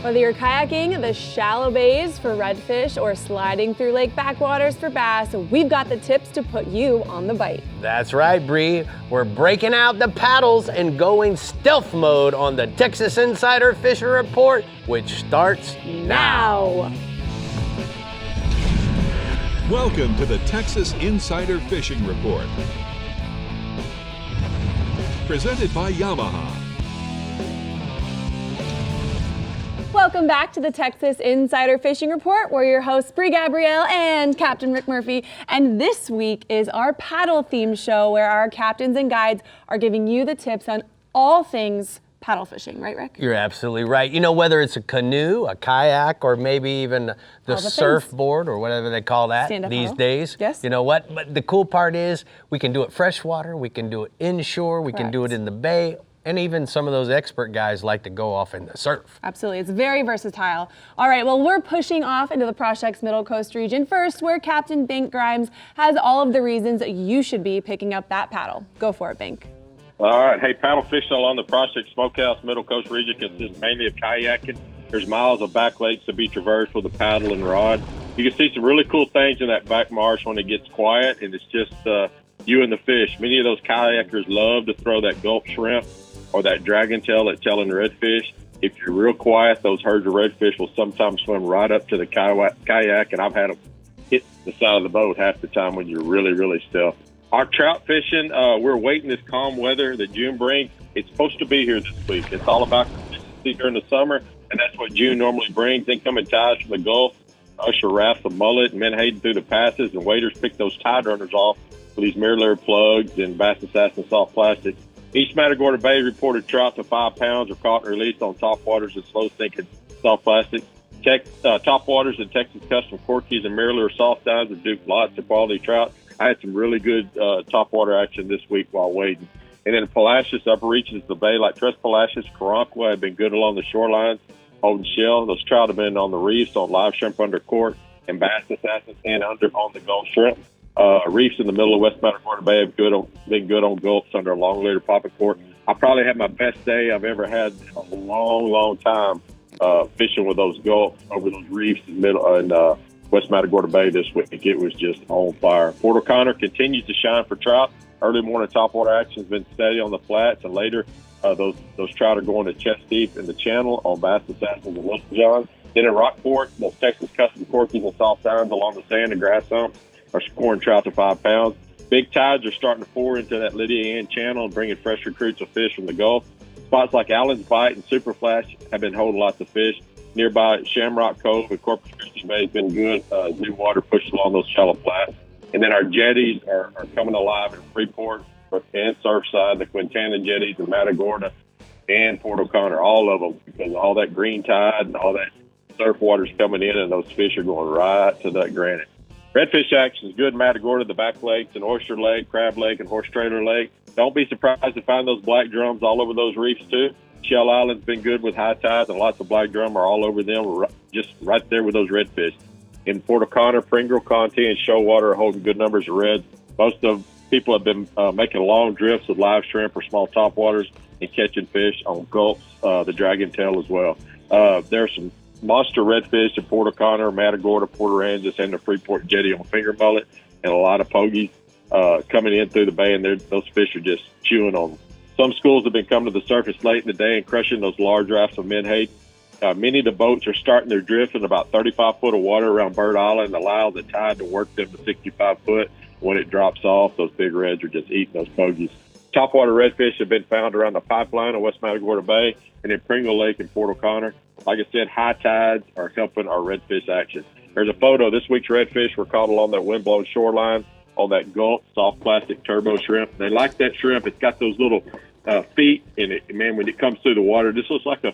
Whether you're kayaking the shallow bays for redfish or sliding through lake backwaters for bass, we've got the tips to put you on the bite. That's right, Brie. We're breaking out the paddles and going stealth mode on the Texas Insider Fishing Report, which starts now. Welcome to the Texas Insider Fishing Report. Presented by Yamaha. Welcome back to the Texas Insider Fishing Report. We're your hosts, Brie Gabrielle and Captain Rick Murphy. And this week is our paddle theme show where our captains and guides are giving you the tips on all things paddle fishing. Right, Rick? You're absolutely right. You know, whether it's a canoe, a kayak, or maybe even the surfboard or whatever they call that these days. Yes. You know what? But the cool part is we can do it freshwater, we can do it inshore, we can do it in the bay, and even some of those expert guys like to go off in the surf. Absolutely. It's very versatile. All right, well, we're pushing off into the Project's Middle Coast region first, where Captain Bink Grimes has all of the reasons that you should be picking up that paddle. Go for it, Bink. All right. Hey, paddle fishing along the Project Smokehouse Middle Coast region consists mainly of kayaking. There's miles of back lakes to be traversed with a paddle and rod. You can see some really cool things in that back marsh when it gets quiet, and it's just you and the fish. Many of those kayakers love to throw that Gulf shrimp or that dragon tail that's telling redfish. If you're real quiet, those herds of redfish will sometimes swim right up to the kayak, and I've had them hit the side of the boat half the time when you're really, really still. Our trout fishing, we're waiting this calm weather that June brings. It's supposed to be here this week. It's all about consistency during the summer, and that's what June normally brings. Incoming tides from the Gulf usher rafts of mullet and menhaden through the passes, and waders pick those tide runners off with these mirror plugs and Bass Assassin soft plastics. East Matagorda Bay reported trout to 5 pounds are caught and released on top waters and slow-sinking soft plastics. Top waters and Texas Custom Corkies and Mirror soft tines have duped lots of quality trout. I had some really good top water action this week while wading. And then Palacios, upper reaches of the bay, like Tres Palacios, Karanqua, have been good along the shorelines, holding shell. Those trout have been on the reefs, on live shrimp under court, and Bass Assassins and under on the Gulf shrimp. Reefs in the middle of West Matagorda Bay have been good on gulps under a long leader popping court. I probably had my best day I've ever had in a long, long time fishing with those gulps over those reefs in the middle and West Matagorda Bay this week. It was just on fire. Port O'Connor continues to shine for trout. Early morning topwater action has been steady on the flats, and later those trout are going to chest deep in the channel on Bass Assassins and Little John. Then in Rockport, those Texas Custom Corkies and soft tines along the sand and grass humps are scoring trout to 5 pounds. Big tides are starting to pour into that Lydia Ann channel and bringing fresh recruits of fish from the Gulf. Spots like Allen's Bite and Super Flash have been holding lots of fish. Nearby Shamrock Cove and Corpus Christi Bay has been good. New water pushed along those shallow flats. And then our jetties are coming alive in Freeport and Surfside, the Quintana jetties in Matagorda and Port O'Connor, all of them, because all that green tide and all that surf water's coming in, and those fish are going right to that granite. Redfish action is good in Matagorda, the back lakes, and Oyster Lake, Crab Lake, and Horse Trailer Lake. Don't be surprised to find those black drums all over those reefs, too. Shell Island's been good with high tides, and lots of black drum are all over them. We're just right there with those redfish. In Port O'Connor, Pringle, Conti, and Shoalwater are holding good numbers of reds. Most of people have been making long drifts with live shrimp or small topwaters and catching fish on gulps, the dragon tail as well. There's some monster redfish in Port O'Connor, Matagorda, Port Aransas, and the Freeport jetty on finger mullet, and a lot of pogies coming in through the bay, and those fish are just chewing on them. Some schools have been coming to the surface late in the day and crushing those large rafts of menhaden. Many of the boats are starting their drift in about 35 foot of water around Bird Island, allow the tide to work them to 65 foot. When it drops off, those big reds are just eating those pogies. Topwater redfish have been found around the pipeline of West Matagorda Bay and in Pringle Lake in Port O'Connor. Like I said, high tides are helping our redfish action. There's a photo. This week's redfish were caught along that windblown shoreline on that Gulf soft plastic turbo shrimp. They like that shrimp. It's got those little feet in it. Man, when it comes through the water, this looks like a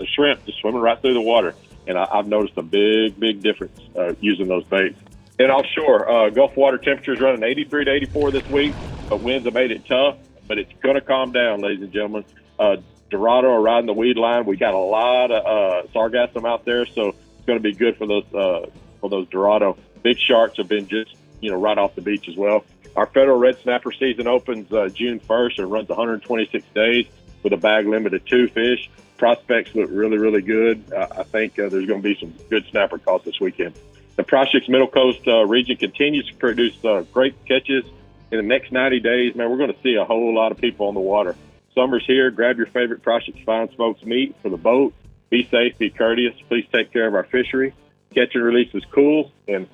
shrimp just swimming right through the water. And I've noticed a big difference using those baits. And offshore, Gulf water temperatures running 83 to 84 this week, but winds have made it tough. But it's going to calm down, ladies and gentlemen. Dorado are riding the weed line. We got a lot of sargassum out there, so it's going to be good for those Dorado. Big sharks have been just right off the beach as well. Our federal red snapper season opens June 1st and runs 126 days with a bag limit of 2 fish. prospects look really, really good. I think there's going to be some good snapper caught this weekend. The Prospects Middle Coast region continues to produce great catches. In the next 90 days, man, we're going to see a whole lot of people on the water. Summer's here. Grab your favorite Prospects Fine Smokes meat for the boat. Be safe, be courteous. Please take care of our fishery. Catch and release is cool. And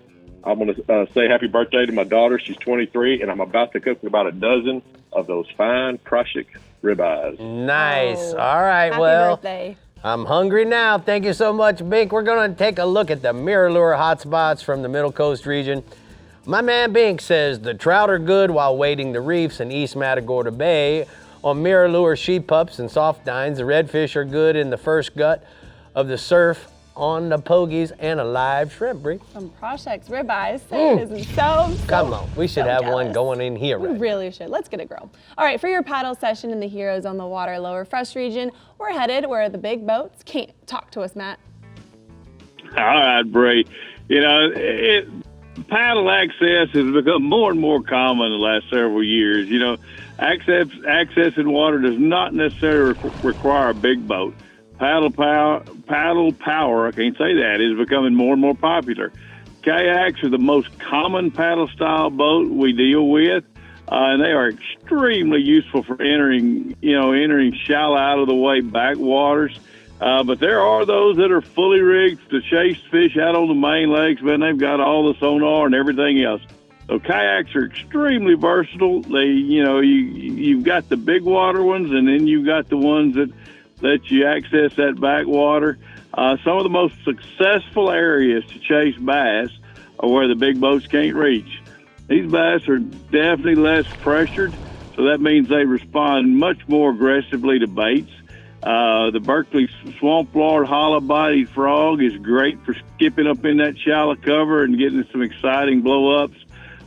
I'm going to say happy birthday to my daughter. She's 23, and I'm about to cook about a dozen of those fine Prospect ribeyes. Nice. Oh, All right, happy well, birthday. I'm hungry now. Thank you so much, Bink. We're going to take a look at the mirror lure hotspots from the Middle Coast region. My man Bink says the trout are good while wading the reefs in East Matagorda Bay. On mirror lure sheep pups and soft dines, the redfish are good in the first gut of the surf on the pogies and a live shrimp, Bree. Some Prospects ribeyes. This is so Come on, we should have one jealous. going in here, We right? really should. Let's get a grill. All right, for your paddle session in the Heroes on the Water Lower Fresh region, we're headed where the big boats can't. Talk to us, Matt. All right, Bree. You know, paddle access has become more and more common the last several years. You know, accessing water does not necessarily require a big boat. Paddle power, I can't say that, is becoming more and more popular. Kayaks are the most common paddle style boat we deal with, and they are extremely useful for entering shallow, out of the way backwaters. But there are those that are fully rigged to chase fish out on the main lakes, man. They've got all the sonar and everything else. So kayaks are extremely versatile. You've got the big water ones, and then you've got the ones that let you access that backwater. Some of the most successful areas to chase bass are where the big boats can't reach. These bass are definitely less pressured, so that means they respond much more aggressively to baits. The Berkeley Swamp Lord hollow-bodied frog is great for skipping up in that shallow cover and getting some exciting blow-ups.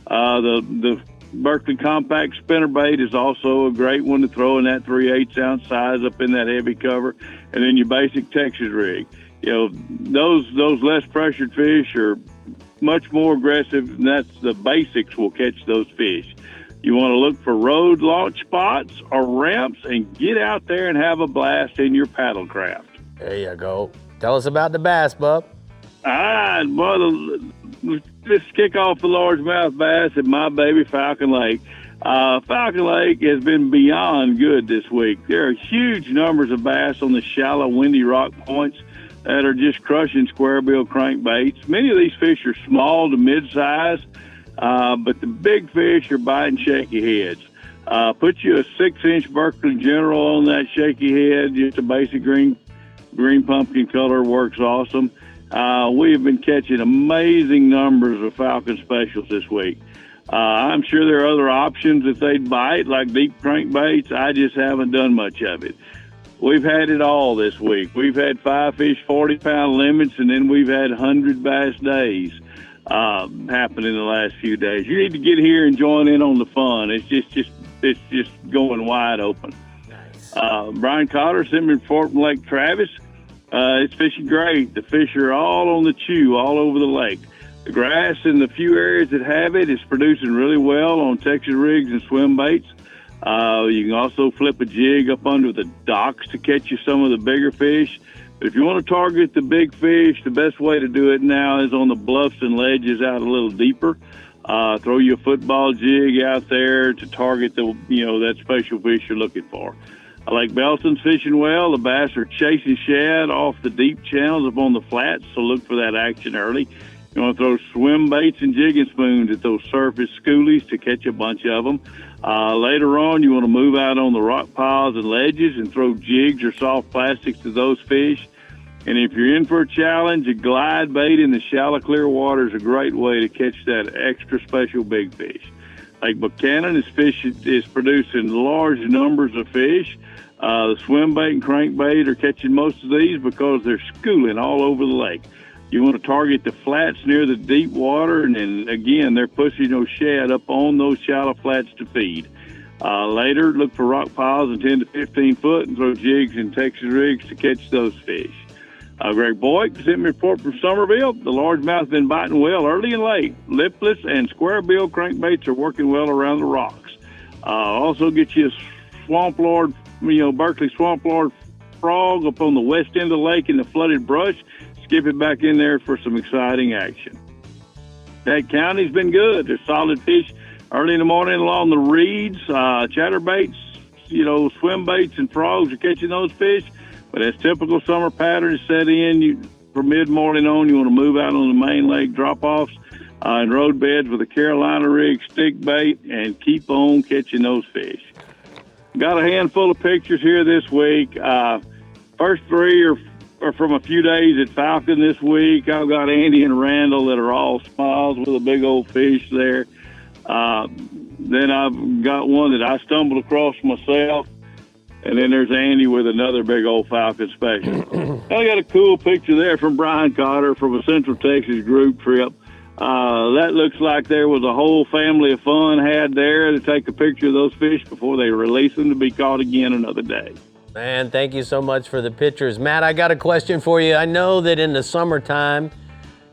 The Berkeley Compact Spinnerbait is also a great one to throw in that 3/8 ounce size up in that heavy cover. And then your basic Texas rig. You know, those less pressured fish are much more aggressive, and that's the basics will catch those fish. You want to look for road launch spots or ramps and get out there and have a blast in your paddle craft. There you go. Tell us about the bass, bub. All right, well, let's kick off the largemouth bass at my baby Falcon Lake. Falcon Lake has been beyond good this week. There are huge numbers of bass on the shallow, windy rock points that are just crushing square bill crankbaits. Many of these fish are small to mid-size, but the big fish are biting shaky heads. Put you a 6-inch Berkeley General on that shaky head, just a basic green pumpkin color works awesome. We have been catching amazing numbers of Falcon specials this week. I'm sure there are other options that they'd bite, like deep crankbaits. I just haven't done much of it. We've had it all this week. We've had 5 fish, 40-pound limits, and then we've had 100 bass days happen in the last few days. You need to get here and join in on the fun. It's just going wide open. Nice. Brian Cotter sent me report from Lake Travis. It's fishing great. The fish are all on the chew all over the lake. The grass in the few areas that have it is producing really well on Texas rigs and swim baits. You can also flip a jig up under the docks to catch you some of the bigger fish. But if you want to target the big fish, the best way to do it now is on the bluffs and ledges out a little deeper. Throw you a football jig out there to target that special fish you're looking for. Lake Belton's fishing well. The bass are chasing shad off the deep channels up on the flats, so look for that action early. You want to throw swim baits and jigging spoons at those surface schoolies to catch a bunch of them. Later on, you want to move out on the rock piles and ledges and throw jigs or soft plastics to those fish. And if you're in for a challenge, a glide bait in the shallow, clear water is a great way to catch that extra special big fish. Lake Buchanan is producing large numbers of fish. The swim bait and crankbait are catching most of these because they're schooling all over the lake. You want to target the flats near the deep water, and then, again, they're pushing those shad up on those shallow flats to feed. Later, look for rock piles in 10 to 15 foot and throw jigs and Texas rigs to catch those fish. Greg Boyd sent me a report from Somerville. The largemouth has been biting well early and late. Lipless and square bill crankbaits are working well around the rocks. Also get you a Swamp Lord, Berkeley Swamp Lord frog up on the west end of the lake in the flooded brush, skip it back in there for some exciting action. That county's been good. There's solid fish early in the morning along the reeds, chatterbaits, swim baits and frogs are catching those fish. But as typical summer patterns set in, from mid-morning on, you want to move out on the main lake drop-offs and road beds with a Carolina rig stick bait and keep on catching those fish. Got a handful of pictures here this week. First three are from a few days at Falcon this week. I've got Andy and Randall that are all smiles with a big old fish there. Then I've got one that I stumbled across myself. And then there's Andy with another big old Falcon special. I got a cool picture there from Brian Cotter from a Central Texas group trip. That looks like there was a whole family of fun had there to take a picture of those fish before they release them to be caught again another day. Man, thank you so much for the pictures. Matt, I got a question for you. I know that in the summertime,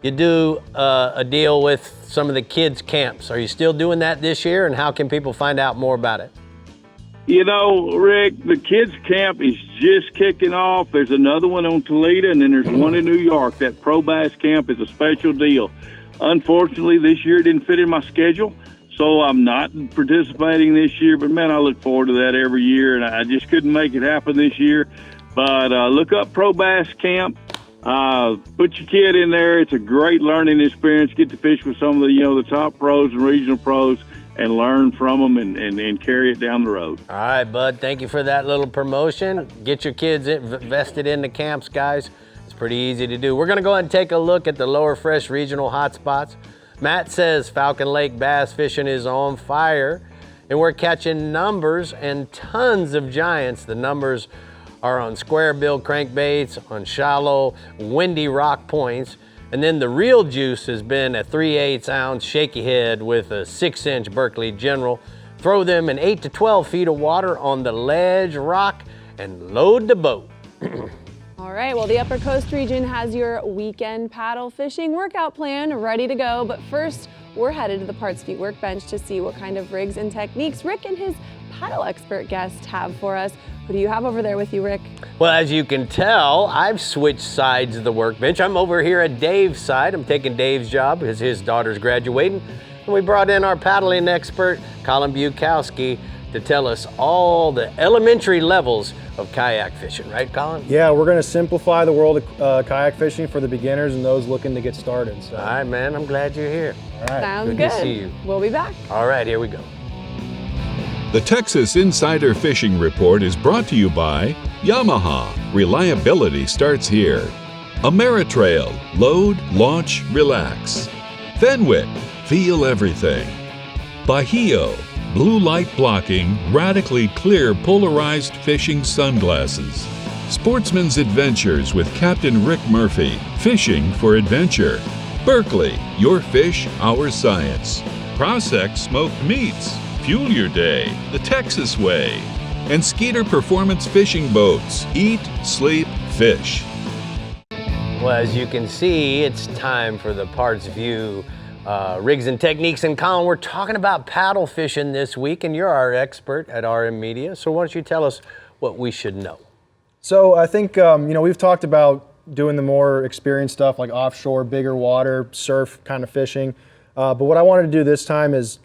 you do a deal with some of the kids' camps. Are you still doing that this year, and how can people find out more about it? Rick, the kids' camp is just kicking off. There's another one on Toledo, and then there's one in New York. That Pro Bass camp is a special deal. Unfortunately, this year it didn't fit in my schedule, so I'm not participating this year. But, man, I look forward to that every year, and I just couldn't make it happen this year. But look up Pro Bass Camp. Put your kid in there. It's a great learning experience. Get to fish with some of the top pros and regional pros and learn from them and carry it down the road. All right, bud. Thank you for that little promotion. Get your kids invested in the camps, guys. It's pretty easy to do. We're going to go ahead and take a look at the Lower Fresh regional hotspots. Matt says Falcon Lake bass fishing is on fire, and we're catching numbers and tons of giants. The numbers are on square bill crankbaits, on shallow, windy rock points, and then the real juice has been a 3/8 ounce shaky head with a 6-inch Berkeley General. Throw them in 8 to 12 feet of water on the ledge rock and load the boat. All right, well, the Upper Coast region has your weekend paddle fishing workout plan ready to go. But first, we're headed to the Parts Feet Workbench to see what kind of rigs and techniques Rick and his paddle expert guest have for us. What do you have over there with you, Rick? Well, as you can tell, I've switched sides of the workbench. I'm over here at Dave's side. I'm taking Dave's job because his daughter's graduating. And we brought in our paddling expert, Colin Bukowski, to tell us all the elementary levels of kayak fishing. Right, Colin? Yeah, we're going to simplify the world of kayak fishing for the beginners and those looking to get started. So. All right, man. I'm glad you're here. All right. Sounds Good good. to see you. We'll be back. All right, here we go. The Texas Insider Fishing Report is brought to you by Yamaha. Reliability starts here. Ameritrail. Load, launch, relax. Fenwick. Feel everything. Bahio. Blue light blocking, radically clear polarized fishing sunglasses. Sportsman's Adventures with Captain Rick Murphy. Fishing for adventure. Berkeley. Your fish, our science. Prospect Smoked Meats. Fuel your day the Texas way. And Skeeter Performance Fishing Boats. Eat, sleep, fish. Well, as you can see, it's time for the Parts View rigs and techniques. And Colin, we're talking about paddle fishing this week, and you're our expert at RM Media. So why don't you tell us what we should know? So I think, we've talked about doing the more experienced stuff like offshore, bigger water, surf kind of fishing. But what I wanted to do this time is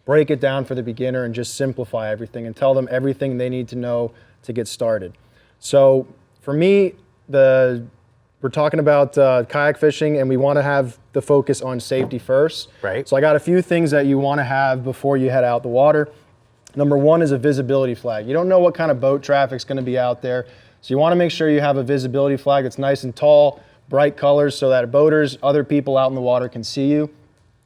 break it down for the beginner and just simplify everything and tell them everything they need to know to get started. So for me, we're talking about kayak fishing, and we want to have the focus on safety first. Right. So I got a few things that you want to have before you head out the water. Number one is a visibility flag. You don't know what kind of boat traffic's going to be out there, so you want to make sure you have a visibility flag that's nice and tall, bright colors, so that boaters, other people out in the water can see you.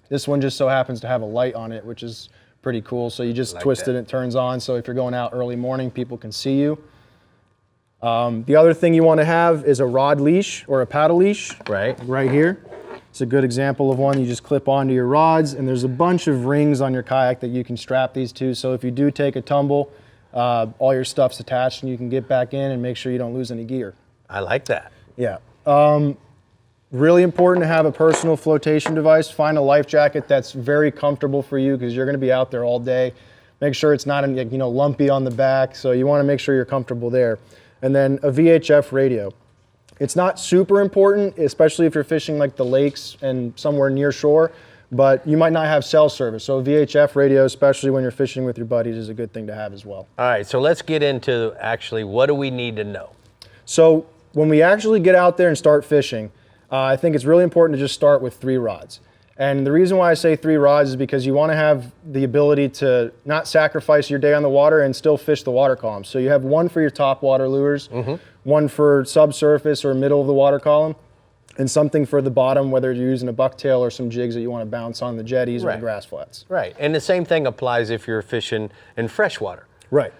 This one just so happens to have a light on it, which is pretty cool. So you just twist it and it turns on, so if you're going out early morning, people can see you. The other thing you want to have is a rod leash or a paddle leash. Right here. It's a good example of one you just clip onto your rods, and there's a bunch of rings on your kayak that you can strap these to, so if you do take a tumble, all your stuff's attached and you can get back in and make sure you don't lose any gear. I like that. Yeah. Really important to have a personal flotation device. Find a life jacket that's very comfortable for you because you're going to be out there all day. Make sure it's not lumpy on the back, so you want to make sure you're comfortable there. and then a VHF radio. It's not super important, especially if you're fishing like the lakes and somewhere near shore, but you might not have cell service. So a VHF radio, especially when you're fishing with your buddies, is a good thing to have as well. All right, so let's get into actually what do we need to know? So when we actually get out there and start fishing, I think it's really important to just start with 3 rods. And the reason why I say 3 rods is because you want to have the ability to not sacrifice your day on the water and still fish the water column. So you have one for your top water lures, one for subsurface or middle of the water column, and something for the bottom, whether you're using a bucktail or some jigs that you want to bounce on the jetties or the grass flats. Right, and the same thing applies if you're fishing in freshwater. Right.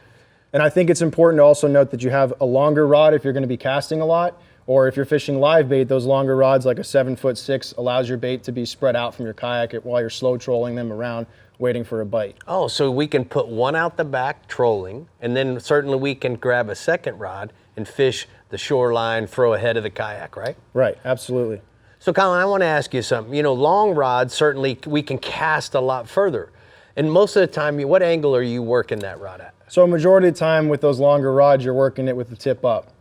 And I think it's important to also note that you have a longer rod if you're going to be casting a lot, or if you're fishing live bait, those longer rods like a 7'6" allows your bait to be spread out from your kayak while you're slow trolling them around waiting for a bite. Oh, so we can put one out the back trolling, and then certainly we can grab a second rod and fish the shoreline, throw ahead of the kayak, right? Right, absolutely. So Colin, I want to ask you something. You know, long rods, certainly we can cast a lot further. And most of the time, what angle are you working that rod at? So a majority of the time with those longer rods, you're working it with the tip up.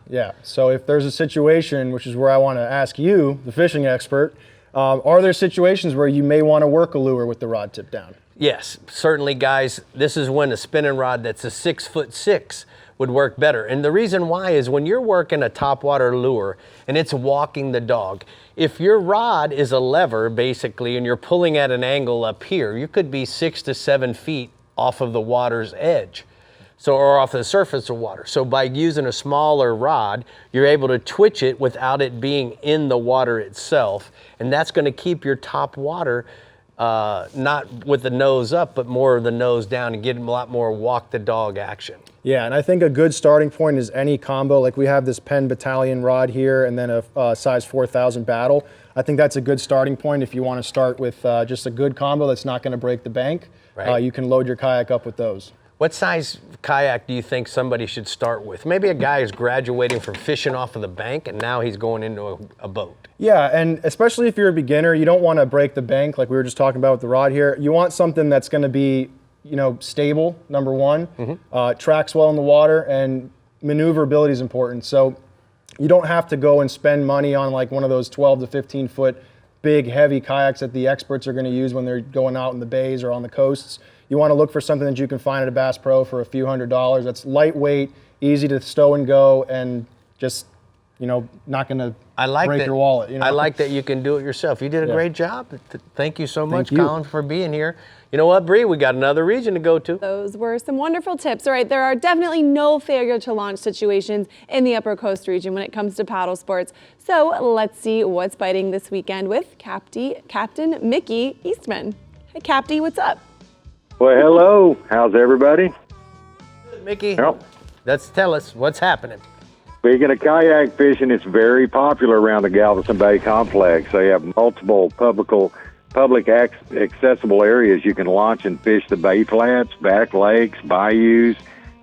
Yeah, so if there's a situation, which is where I want to ask you, the fishing expert, are there situations where you may want to work a lure with the rod tip down? Yes, certainly, guys. This is when a spinning rod that's a 6'6" would work better. And the reason why is when you're working a topwater lure and it's walking the dog, if your rod is a lever basically and you're pulling at an angle up here, you could be 6 to 7 feet off of the water's edge. So, or off the surface of water. So by using a smaller rod, you're able to twitch it without it being in the water itself. And that's going to keep your top water not with the nose up, but more of the nose down and get a lot more walk the dog action. Yeah, and I think a good starting point is any combo. Like we have this Penn Battalion rod here and then a size 4000 Battle. I think that's a good starting point if you want to start with just a good combo that's not going to break the bank. Right. You can load your kayak up with those. What size kayak do you think somebody should start with? Maybe a guy is graduating from fishing off of the bank and now he's going into a boat. Yeah, and especially if you're a beginner, you don't want to break the bank like we were just talking about with the rod here. You want something that's going to be, you know, stable, number one, tracks well in the water, and maneuverability is important. So you don't have to go and spend money on like one of those 12 to 15 foot big heavy kayaks that the experts are going to use when they're going out in the bays or on the coasts. You want to look for something that you can find at a Bass Pro for a few $100s. That's lightweight, easy to stow and go, and just, you know, not going to break your wallet. You know? I like that you can do it yourself. You did a great job. Thank you so much, you. Colin, for being here. You know what, Brie? We got another region to go to. Those were some wonderful tips. All right, there are definitely no failure to launch situations in the Upper Coast region when it comes to paddle sports. So let's see what's biting this weekend with Captain Mickey Eastman. Hey, Capty, what's up? Well, hello. How's everybody? Mickey, Well, tell us what's happening. speaking of kayak fishing, it's very popular around the Galveston Bay complex. They have multiple public accessible areas you can launch and fish the bay flats, back lakes, bayous,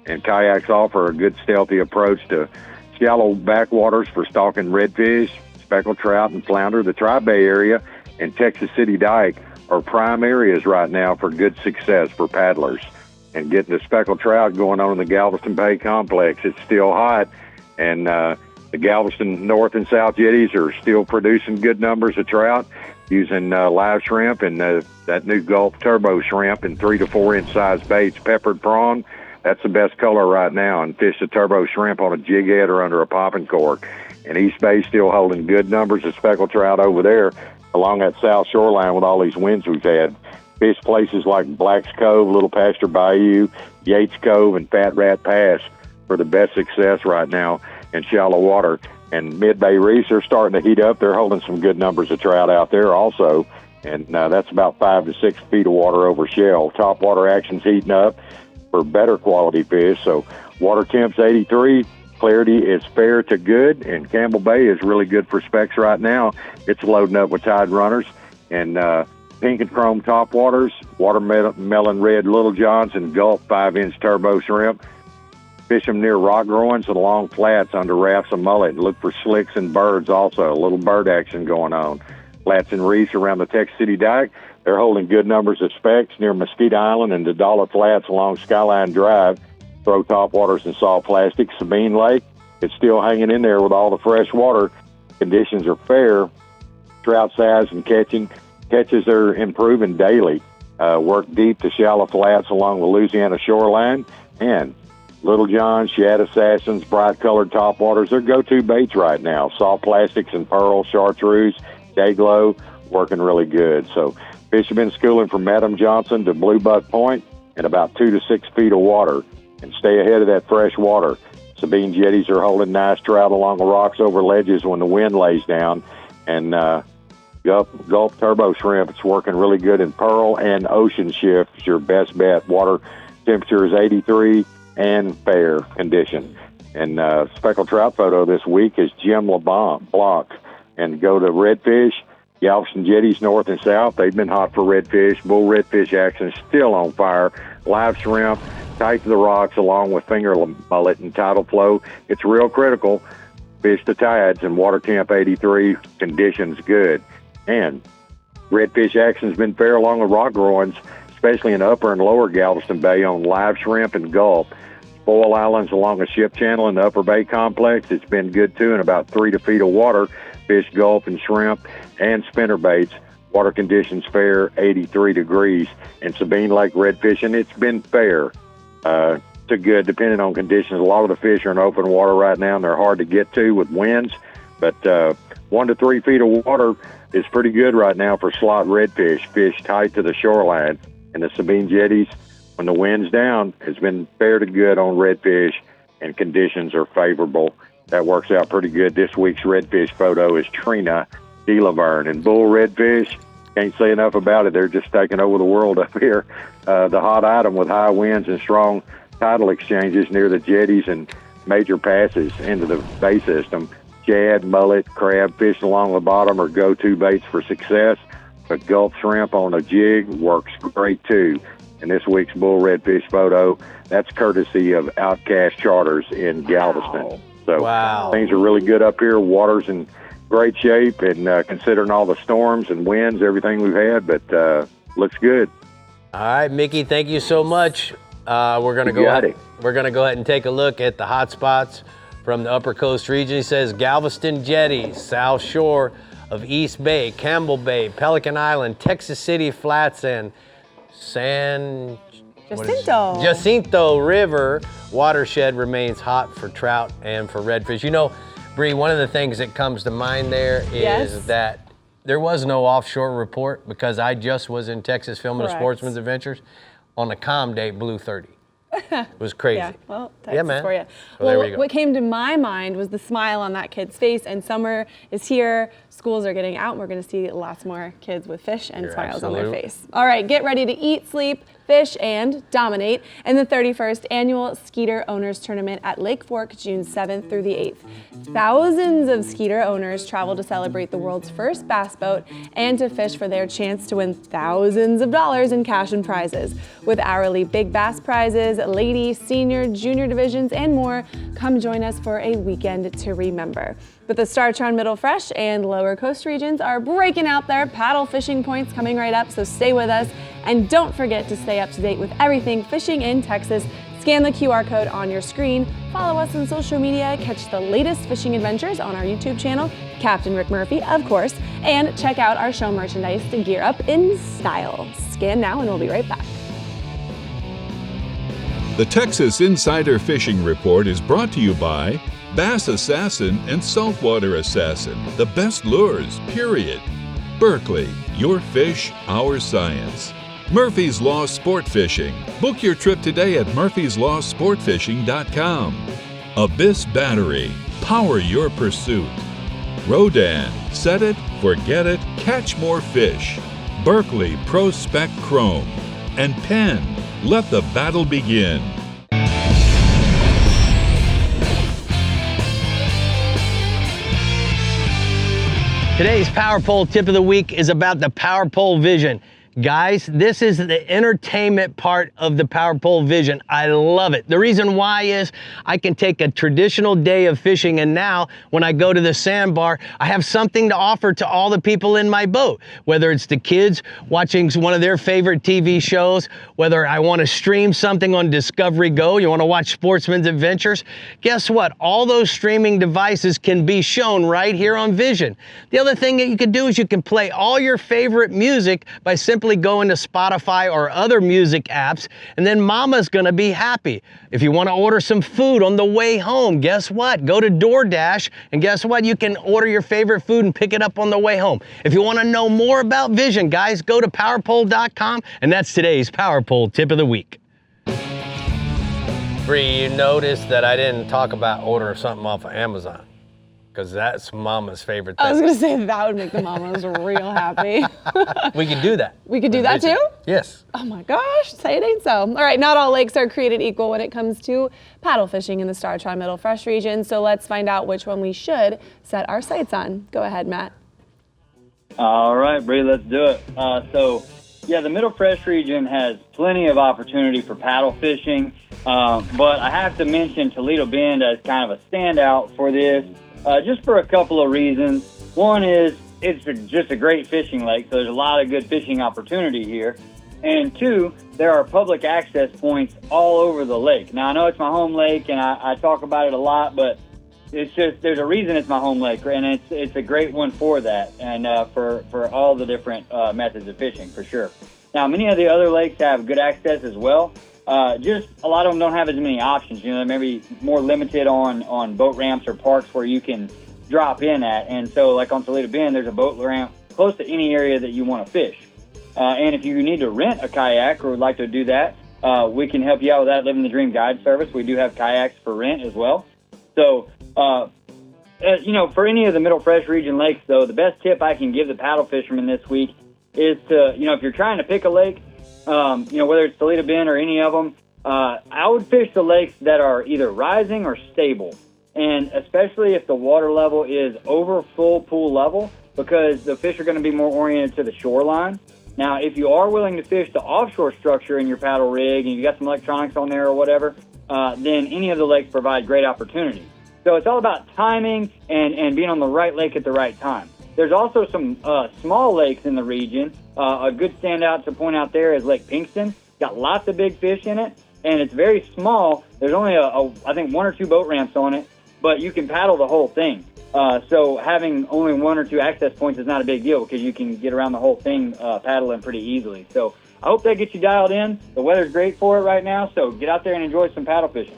and kayaks offer a good stealthy approach to shallow backwaters for stalking redfish, speckled trout, and flounder. The Tri-Bay area and Texas City Dike are prime areas right now for good success for paddlers. And getting the speckled trout going on in the Galveston Bay complex, it's still hot, and the Galveston North and South Jetties are still producing good numbers of trout using live shrimp and that new Gulf Turbo shrimp in 3 to 4 inch size baits. Peppered prawn, that's the best color right now, and fish the turbo shrimp on a jig head or under a popping cork. And East Bay still holding good numbers of speckled trout over there along that south shoreline with all these winds we've had. Fish places like Black's Cove, Little Pasture Bayou, Yates Cove, and Fat Rat Pass for the best success right now in shallow water. And mid-bay reefs are starting to heat up. They're holding some good numbers of trout out there also, and that's about 5 to 6 feet of water over shell. Top water action's heating up for better quality fish. So water temp's 83. Clarity is fair to good, and Campbell Bay is really good for specs right now. It's loading up with tide runners and pink and chrome topwaters, watermelon red Little Johns, and Gulf 5-inch turbo shrimp. Fish them near rock groins and long flats under rafts of mullet. Look for slicks and birds also. A little bird action going on. Flats and reefs around the Texas City Dike, they're holding good numbers of specs near Mosquito Island and the Dollar Flats along Skyline Drive. throw topwaters and soft plastic. Sabine Lake, it's still hanging in there with all the fresh water. Conditions are fair. Trout size and catches are improving daily. Work deep to shallow flats along the Louisiana shoreline. And Little John, Shad Assassins, bright-colored topwaters, they're go-to baits right now. Soft plastics and pearl, chartreuse, day-glow, working really good. So fish have been schooling from Madam Johnson to Blue Buck Point in about 2 to 6 feet of water. And stay ahead of that fresh water. Sabine jetties are holding nice trout along the rocks over ledges when the wind lays down. And Gulf Turbo Shrimp, it's working really good in Pearl and Ocean Shift is your best bet. Water temperature is 83 and fair condition. And speckled trout photo this week is Jim LeBlanc. And go to redfish, Galveston jetties north and south. They've been hot for redfish. Bull redfish action still on fire. Live shrimp, tight to the rocks along with finger mullet and tidal flow. It's real critical. Fish the tides and water temp 83, conditions good. And redfish action's been fair along the rock groins, especially in upper and lower Galveston Bay on live shrimp and gulp. Spoil Islands along the ship channel in the Upper Bay Complex, it's been good too in about 3 feet of water. Fish gulp and shrimp and spinner baits. Water conditions fair, 83 degrees. And Sabine Lake redfishing, it's been fair to good depending on conditions. A lot of the fish are in open water right now and they're hard to get to with winds. But 1 to 3 feet of water is pretty good right now for slot redfish, fish tight to the shoreline. And the Sabine jetties, when the wind's down, has been fair to good on redfish, and conditions are favorable. That works out pretty good. This week's redfish photo is Trina de Laverne. And bull redfish, can't say enough about it. They're just taking over the world up here. The hot item with high winds and strong tidal exchanges near the jetties and major passes into the bay system. Shad, mullet, crab fishing along the bottom are go-to baits for success. But Gulf shrimp on a jig works great too. And this week's bull redfish photo, that's courtesy of Outcast Charters in Galveston. Wow. So things are really good up here. Water's in great shape, and considering all the storms and winds, everything we've had, but looks good. All right, Mickey, thank you so much. We're gonna go ahead and take a look at the hot spots from the Upper Coast region. He says Galveston Jetties, South Shore of East Bay, Campbell Bay, Pelican Island, Texas City Flats, and San Jacinto River watershed remains hot for trout and for redfish. You know, Brie, one of the things that comes to mind there is that there was no offshore report because I just was in Texas filming a Sportsman's Adventures on a calm day, blew 30. It was crazy. Yeah, well, Texas man. for you. So well, there we go. What came to my mind was the smile on that kid's face, and summer is here, schools are getting out, and we're gonna see lots more kids with fish and smiles on their face. All right, get ready to eat, sleep, fish, and dominate in the 31st Annual Skeeter Owners Tournament at Lake Fork, June 7th through the 8th. Thousands of Skeeter owners travel to celebrate the world's first bass boat and to fish for their chance to win thousands of dollars in cash and prizes. With hourly big bass prizes, lady, senior, junior divisions, and more, come join us for a weekend to remember. But the Startron Middle Fresh and Lower Coast regions are breaking out their paddle fishing points coming right up, so stay with us. And don't forget to stay up to date with everything fishing in Texas. Scan the QR code on your screen, follow us on social media, catch the latest fishing adventures on our YouTube channel, Captain Rick Murphy, of course, and check out our show merchandise to gear up in style. Scan now and we'll be right back. The Texas Insider Fishing Report is brought to you by Bass Assassin and Saltwater Assassin, the best lures, period. Berkeley, your fish, our science. Murphy's Law Sport Fishing. Book your trip today at murphyslawsportfishing.com. Abyss Battery. Power your pursuit. Rodan. Set it, forget it, catch more fish. Berkeley Pro Spec Chrome. And Penn. Let the battle begin. Today's Powerpole Tip of the Week is about the Powerpole Vision. Guys, this is the entertainment part of the Powerpole Vision. I love it. The reason why is I can take a traditional day of fishing, and now when I go to the sandbar, I have something to offer to all the people in my boat. Whether it's the kids watching one of their favorite TV shows, whether I want to stream something on Discovery Go, you want to watch Sportsman's Adventures, guess what? All those streaming devices can be shown right here on Vision. The other thing that you can do is you can play all your favorite music by simply going to Spotify or other music apps, and then mama's gonna be happy. If you want to order some food on the way home, guess what? Go to DoorDash, and guess what? You can order your favorite food and pick it up on the way home. If you want to know more about Vision, guys, go to powerpole.com, and that's today's Powerpole Tip of the Week. Bree, you noticed that I didn't talk about ordering something off of Amazon, because that's mama's favorite thing. I was going to say that would make the mamas real happy. We could do that. We could do that too? Yes. Oh my gosh, say it ain't so. All right, not all lakes are created equal when it comes to paddle fishing in the Star-Trod Middle Fresh region, so let's find out which one we should set our sights on. Go ahead, Matt. All right, Bree, let's do it. The Middle Fresh region has plenty of opportunity for paddle fishing, but I have to mention Toledo Bend as kind of a standout for this. Just for a couple of reasons. One is it's just a great fishing lake, so there's a lot of good fishing opportunity here. And two, there are public access points all over the lake. Now, I know it's my home lake, and I talk about it a lot, but it's just there's a reason it's my home lake, and it's a great one for that, and for all the different methods of fishing, for sure. Now, many of the other lakes have good access as well. Just a lot of them don't have as many options. You know, maybe more limited on boat ramps or parks where you can drop in at. And so, like on Toledo Bend, there's a boat ramp close to any area that you want to fish. And if you need to rent a kayak or would like to do that, we can help you out with that. Living the Dream Guide service. We do have kayaks for rent as well. So, for any of the Middle Fresh region lakes, though, the best tip I can give the paddle fishermen this week is to, if you're trying to pick a lake, whether it's Toledo Bend or any of them, I would fish the lakes that are either rising or stable. And especially if the water level is over full pool level, because the fish are going to be more oriented to the shoreline. Now, if you are willing to fish the offshore structure in your paddle rig and you got some electronics on there or whatever, then any of the lakes provide great opportunity. So it's all about timing and being on the right lake at the right time. There's also some small lakes in the region. A good standout to point out there is Lake Pinkston. Got lots of big fish in it, and it's very small. There's only, I think, 1 or 2 boat ramps on it, but you can paddle the whole thing. So having only 1 or 2 access points is not a big deal because you can get around the whole thing paddling pretty easily. So I hope that gets you dialed in. The weather's great for it right now, so get out there and enjoy some paddle fishing.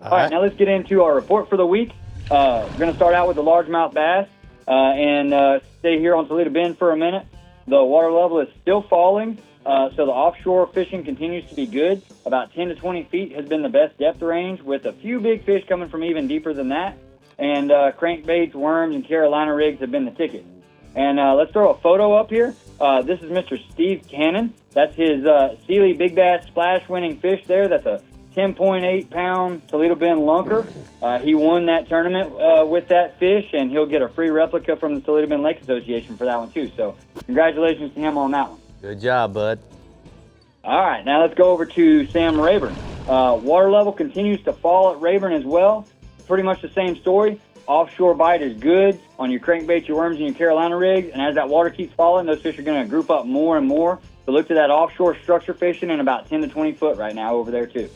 All right, now let's get into our report for the week. We're going to start out with the largemouth bass and stay here on Toledo Bend for a minute. The water level is still falling, so the offshore fishing continues to be good. About 10 to 20 feet has been the best depth range, with a few big fish coming from even deeper than that. And crankbaits, worms, and Carolina rigs have been the ticket. And let's throw a photo up here. This is Mr. Steve Cannon. That's his Sealy Big Bass Splash winning fish there. That's a 10.8-pound Toledo Bend lunker. He won that tournament with that fish, and he'll get a free replica from the Toledo Bend Lake Association for that one, too. So congratulations to him on that one. Good job, bud. All right, now let's go over to Sam Rayburn. Water level continues to fall at Rayburn as well. Pretty much the same story. Offshore bite is good on your crankbaits, your worms, and your Carolina rigs. And as that water keeps falling, those fish are going to group up more and more. So look to that offshore structure fishing in about 10 to 20 foot right now over there, too.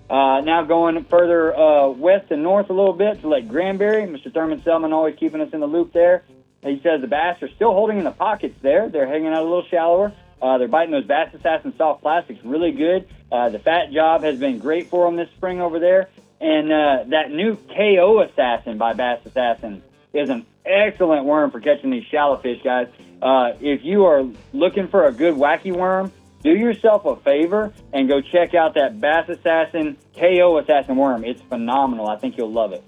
Now going further west and north a little bit to Lake Granbury. Mr. Thurman Selman always keeping us in the loop there. He says the bass are still holding in the pockets there. They're hanging out a little shallower. They're biting those Bass Assassin soft plastics really good. The fat job has been great for them this spring over there. And that new KO Assassin by Bass Assassin is an excellent worm for catching these shallow fish, guys. If you are looking for a good wacky worm, do yourself a favor and go check out that Bass Assassin KO Assassin worm. It's phenomenal. I think you'll love it.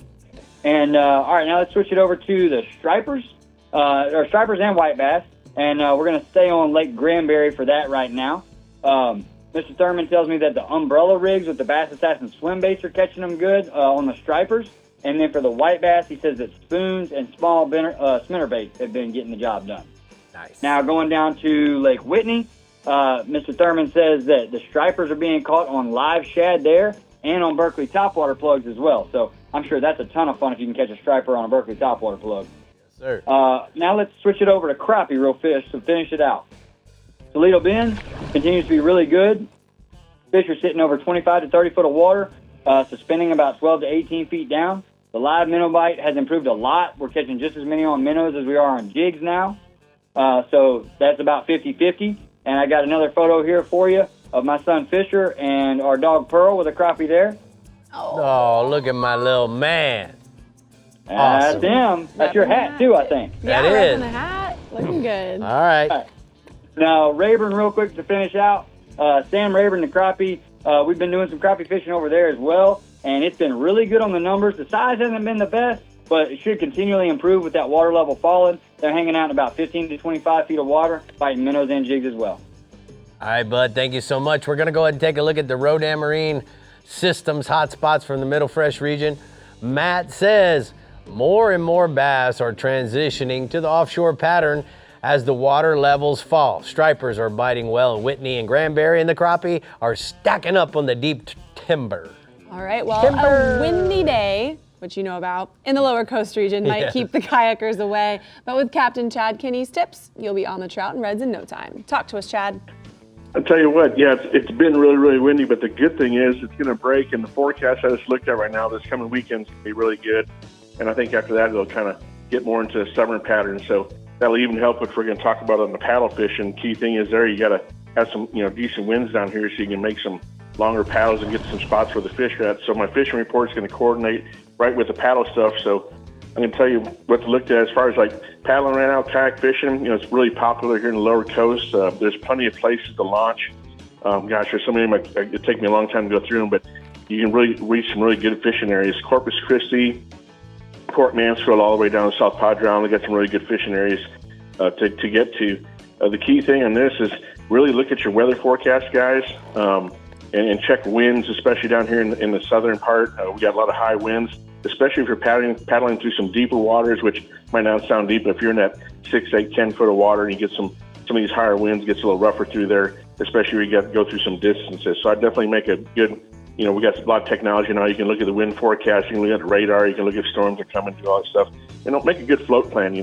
And all right, now let's switch it over to the stripers, or stripers and white bass. And we're going to stay on Lake Granbury for that right now. Mr. Thurman tells me that the umbrella rigs with the Bass Assassin swim baits are catching them good on the stripers. And then for the white bass, he says that spoons and small spinner baits have been getting the job done. Nice. Now going down to Lake Whitney, Mr. Thurman says that the stripers are being caught on live shad there and on Berkeley topwater plugs as well. So I'm sure that's a ton of fun if you can catch a striper on a Berkeley topwater plug. Yes, sir. Now let's switch it over to crappie real fish to finish it out. Toledo Bend continues to be really good. Fish are sitting over 25 to 30 foot of water, suspending about 12 to 18 feet down. The live minnow bite has improved a lot. We're catching just as many on minnows as we are on jigs now. So that's about 50-50. And I got another photo here for you of my son Fisher and our dog Pearl with a crappie there. Oh, look at my little man. That's him. That's your hat too, I think. Yeah, That right is. in the hat. Looking good. All right. Now, Rayburn, real quick to finish out. Sam Rayburn, the crappie, we've been doing some crappie fishing over there as well, and it's been really good on the numbers. The size hasn't been the best, but it should continually improve with that water level falling. They're hanging out in about 15 to 25 feet of water, fighting minnows and jigs as well. All right, bud, thank you so much. We're going to go ahead and take a look at the Rodan Marine Systems hotspots from the Middle Fresh region. Matt says more and more bass are transitioning to the offshore pattern as the water levels fall. Stripers are biting well in Whitney and Granbury, and the crappie are stacking up on the deep timber. All right, well, a windy day, which you know about, in the lower coast region might keep the kayakers away. But with Captain Chad Kinney's tips, you'll be on the trout and reds in no time. Talk to us, Chad. I'll tell you what, yeah, it's been really, really windy, but the good thing is it's going to break, and the forecast I just looked at right now, this coming weekend's going to be really good. And I think after that, it'll kind of get more into a summer pattern. So that'll even help if we're going to talk about on the paddle fishing. Key thing is there, you got to have some, decent winds down here so you can make some longer paddles and get some spots where the fish are at. So my fishing report is going to coordinate right with the paddle stuff. So I'm going to tell you what to look at as far as like paddling right now, kayak fishing. It's really popular here in the lower coast. There's plenty of places to launch. There's so many of them, it'd take me a long time to go through them, but you can really reach some really good fishing areas. Corpus Christi, Port Mansfield, all the way down to South Padre Island. They got some really good fishing areas to get to. The key thing on this is really look at your weather forecast, guys, and check winds, especially down here in the southern part. We got a lot of high winds, especially if you're paddling through some deeper waters, which might not sound deep, but if you're in that 6, 8, 10 foot of water and you get some of these higher winds, gets a little rougher through there, especially when you got to go through some distances. So I'd definitely make a good, we got a lot of technology now. You can look at the wind forecast, you can look at the radar, you can look if storms are coming, do all that stuff. Make a good float plan,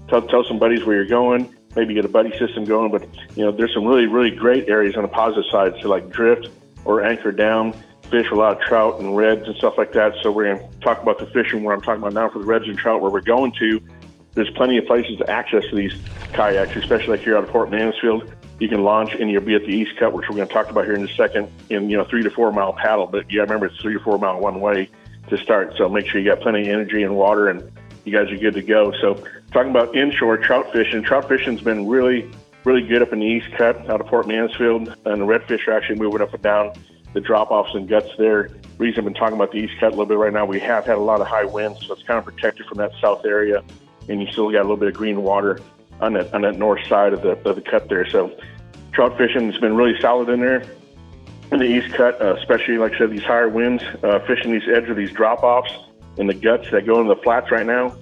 Tell some buddies where you're going, maybe get a buddy system going, but, there's some really, really great areas on the positive side. So like drift or anchor down, fish a lot of trout and reds and stuff like that. So we're going to talk about the fishing, what I'm talking about now for the reds and trout, where we're going to. There's plenty of places to access to these kayaks, especially like here out of Port Mansfield. You can launch and you'll be at the East Cut, which we're going to talk about here in a second, in 3 to 4 mile paddle. But yeah, remember it's 3 to 4 mile one way to start. So make sure you got plenty of energy and water, and you guys are good to go. So talking about inshore trout fishing. Trout fishing's been really, really good up in the East Cut out of Port Mansfield, and the redfish are actually moving up and down the drop-offs and guts there. Reason I've been talking about the East Cut a little bit right now, we have had a lot of high winds, so it's kind of protected from that south area, and you still got a little bit of green water on that north side of the cut there. So trout fishing has been really solid in there in the East Cut, especially, like I said, these higher winds, fishing these edge of these drop-offs and the guts that go into the flats right now,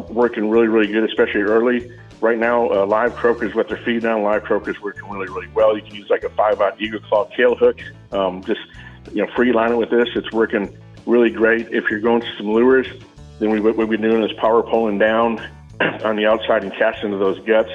working really, really good, especially early. Right now, live croakers, what they're feeding on, live croakers working really, really well. You can use like a 5-aught Eagle Claw tail hook, just free line it with this. It's working really great. If you're going to some lures, then what we've been doing is power pulling down on the outside and casting into those guts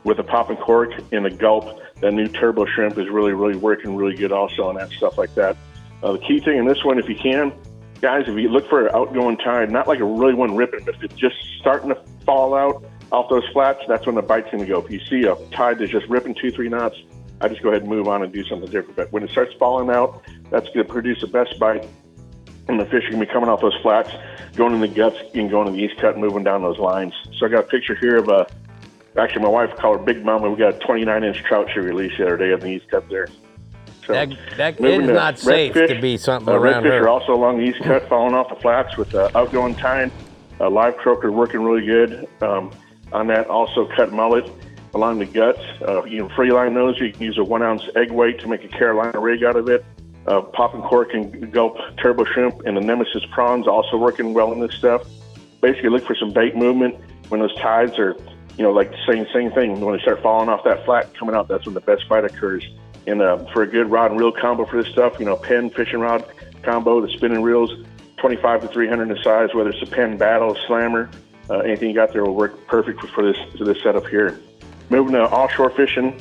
with a pop and cork and a gulp. That new turbo shrimp is really, really working really good also on that stuff like that. The key thing in this one, if you can, guys, if you look for an outgoing tide, not like a really one ripping, but if it's just starting to fall out off those flats, that's when the bite's going to go. If you see a tide that's just ripping 2-3 knots, I just go ahead and move on and do something different. But when it starts falling out, that's going to produce the best bite, and the fish are going to be coming off those flats, going in the guts, and going to the East Cut and moving down those lines. So I got a picture here of actually my wife called her Big Mama. We got a 29-inch trout she released the other day on the East Cut there. So that is not safe to be something around redfish her. Are also along the East Cut, falling off the flats with outgoing tide. Live croaker working really good on that. Also cut mullet along the guts. You can free line those. You can use a 1-ounce egg weight to make a Carolina rig out of it. Pop and cork and gulp turbo shrimp and the Nemesis prawns also working well in this stuff. Basically look for some bait movement when those tides are like the same thing. When they start falling off that flat, coming out, that's when the best bite occurs. And for a good rod and reel combo for this stuff, Penn fishing rod combo, the spinning reels, 25 to 300 in size, whether it's a Penn Battle, Slammer, anything you got there will work perfect for this setup here. Moving to offshore fishing,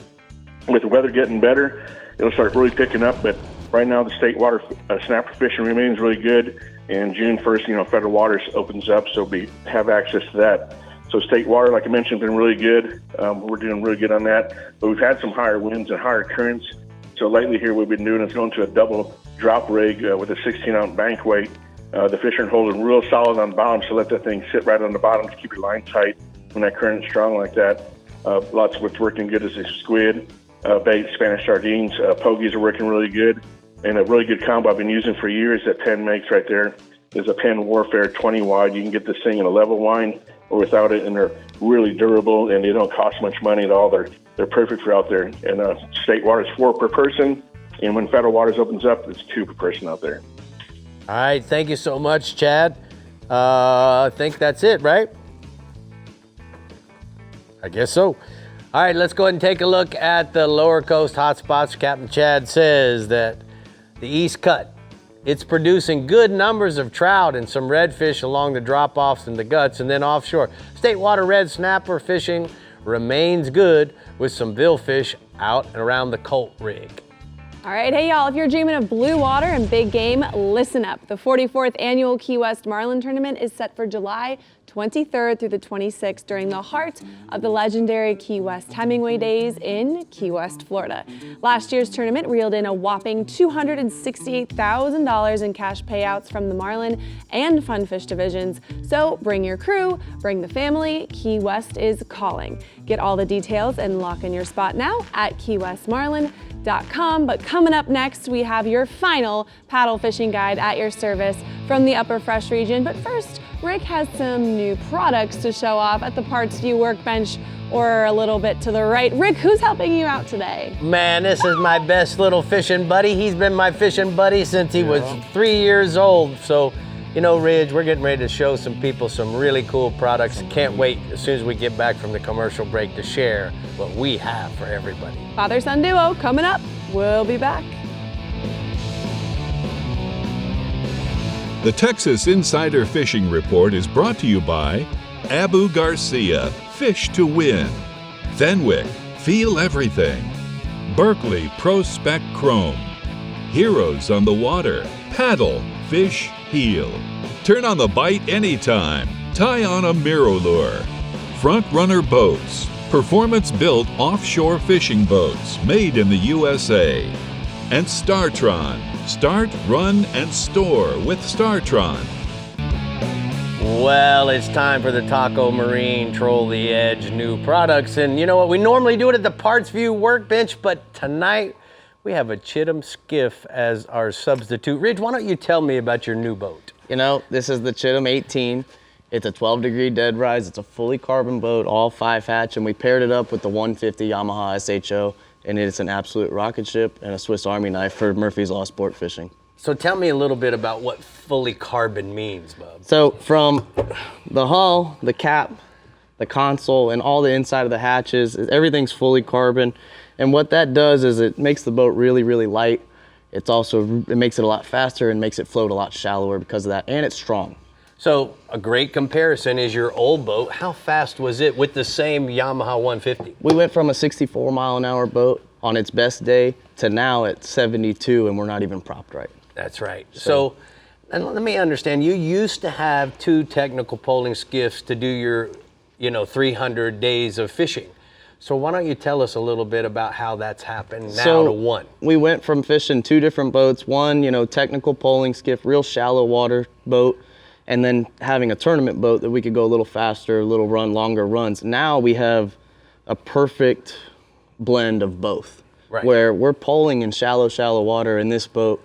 with the weather getting better, it'll start really picking up. But right now, the state water snapper fishing remains really good. And June 1st, federal waters opens up, so we have access to that. So state water, like I mentioned, been really good. We're doing really good on that. But we've had some higher winds and higher currents. So lately here, we've been doing is going to a double drop rig with a 16-ounce bank weight. The fish are holding real solid on the bottom, so let that thing sit right on the bottom to keep your line tight when that current's strong like that. Lots of what's working good is the squid, bait, Spanish sardines. Pogies are working really good. And a really good combo I've been using for years that Penn makes right there is a Penn Warfare 20 wide. You can get this thing in a level line or without it, and they're really durable, and they don't cost much money at all. They're perfect for out there. And state water is 4 per person, and when federal waters opens up, it's 2 per person out there. All right, thank you so much, Chad. I think that's it, right? I guess so. All right, let's go ahead and take a look at the lower coast hotspots. Captain Chad says that the East Cut, it's producing good numbers of trout and some redfish along the drop-offs and the guts, and then offshore. State water red snapper fishing remains good with some billfish out and around the Colt rig. All right, hey y'all, if you're dreaming of blue water and big game, listen up. The 44th annual Key West Marlin Tournament is set for July 23rd through the 26th during the heart of the legendary Key West Hemingway Days in Key West, Florida. Last year's tournament reeled in a whopping $268,000 in cash payouts from the Marlin and Funfish divisions. So bring your crew, bring the family, Key West is calling. Get all the details and lock in your spot now at keywestmarlin.com. But coming up next, we have your final paddle fishing guide at your service from the Upper Fresh region. But first, Rick has some new products to show off at the Parts View Workbench, or a little bit to the right. Rick, who's helping you out today? Man, this is my best little fishing buddy. He's been my fishing buddy since he was 3 years old. So, Ridge, we're getting ready to show some people some really cool products. Can't wait as soon as we get back from the commercial break to share what we have for everybody. Father-son duo coming up. We'll be back. The Texas Insider Fishing Report is brought to you by Abu Garcia, Fish to Win, Fenwick, Feel Everything, Berkeley Pro Spec Chrome, Heroes on the Water, Paddle, Fish, Heel. Turn on the bite anytime. Tie on a Mirrolure. Front Runner Boats, performance-built offshore fishing boats made in the USA. And Startron. Start, run, and store with Startron. Well, it's time for the Taco Marine Troll the Edge new products. And you know what? We normally do it at the Parts View Workbench, but tonight we have a Chittum skiff as our substitute. Ridge, why don't you tell me about your new boat? This is the Chittum 18. It's a 12-degree dead rise. It's a fully carbon boat, all 5 hatch, and we paired it up with the 150 Yamaha SHO. And it's an absolute rocket ship and a Swiss Army knife for Murphy's Law sport fishing. So tell me a little bit about what fully carbon means, bub. So from the hull, the cap, the console, and all the inside of the hatches, everything's fully carbon. And what that does is it makes the boat really, really light. It makes it a lot faster and makes it float a lot shallower because of that, and it's strong. So a great comparison is your old boat. How fast was it with the same Yamaha 150? We went from a 64-mile-an-hour boat on its best day to now at 72, and we're not even propped right. That's right. So and let me understand, you used to have 2 technical poling skiffs to do your 300 days of fishing. So why don't you tell us a little bit about how that's happened now to 1? We went from fishing 2 different boats. One, technical poling skiff, real shallow water boat, and then having a tournament boat that we could go a little faster, longer runs. Now we have a perfect blend of both, right, where we're poling in shallow water in this boat,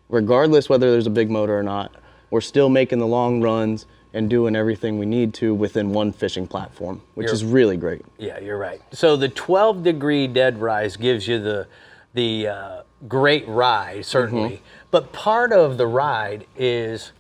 regardless whether there's a big motor or not. We're still making the long runs and doing everything we need to within one fishing platform, which is really great. Yeah, you're right. So the 12-degree dead rise gives you the great ride, certainly. Mm-hmm. But part of the ride is,